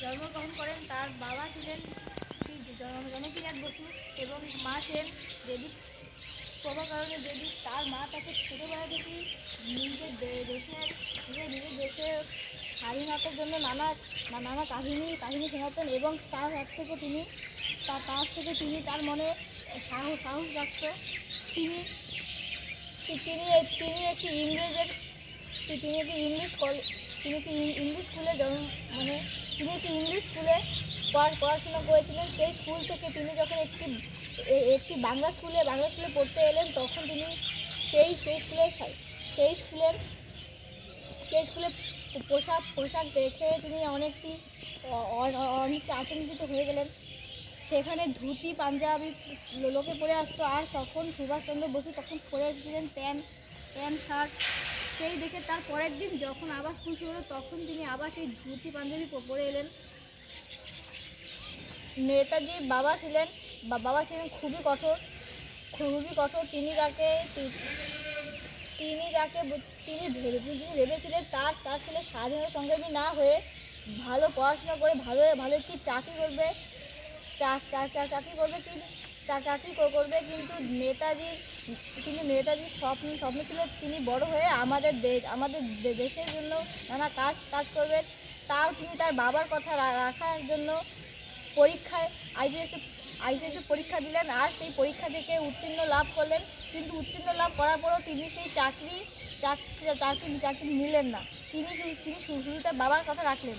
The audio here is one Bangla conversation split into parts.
জন্মগ্রহণ করেন। তার বাবা ছিলেন জনকীনাথ বসু এবং মা ছিলেন দেবী প্রভাকারণী দেবী। তার মা তাকে ছোটোবেলা থেকেই নিজের দেশের স্বাধীনতার জন্য নানা কাহিনী শোনাতেন এবং তার থেকে তিনি তার মনে সাহস রাখত। তিনি একটি ইংলিশ স্কুলে পড়াশোনা করেছিলেন। সেই স্কুল থেকে তিনি যখন একটি বাংলা স্কুলে পড়তে এলেন, তখন তিনি সেই স্কুলের পোশাক দেখে তিনি অনেকটি আচমকিত হয়ে গেলেন। সেখানে ধুতি পাঞ্জাবি লোকে পরে আসতো, আর তখন সুভাষচন্দ্র বসু তখন পরে এসেছিলেন প্যান্ট শার্ট। সেই দেখে তার পরের দিন যখন আবার স্কুল শুরু হলো, তখন তিনি আবার সেই ধুতি পাঞ্জাবি পরে এলেন। নেতাজির বাবা ছিলেন খুবই কঠোর। তিনি ভেবেছিলেন তার ছেলে স্বাধীনতা সংগ্রামী না হয়ে ভালো পড়াশোনা করে ভালো একটি চাকরি করবে। কিন্তু নেতাজির স্বপ্ন ছিল তিনি বড় হয়ে আমাদের দেশের জন্য নানা কাজ করবেন। তাও তিনি তার বাবার কথা রাখার জন্য আইপিএস পরীক্ষা দিলেন, আর সেই পরীক্ষা থেকে উত্তীর্ণ লাভ করলেন। কিন্তু উত্তীর্ণ লাভ করার পরেও তিনি সেই চাকরি নিলেন না। তিনি শুধু তার বাবার কথা রাখলেন।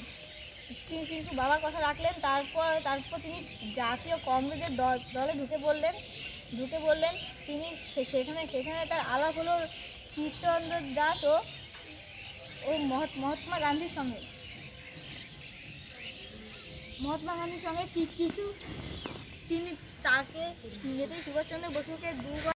তারপর তিনি জাতীয় কংগ্রেসের দলে ঢুকে পড়লেন। তিনি সেখানে তার আলাপ হলো চিত্তরঞ্জন দাস ও মহাত্মা গান্ধীর সঙ্গে। কিছু তিনি তাকে নেতাজি সুভাষচন্দ্র বসুকে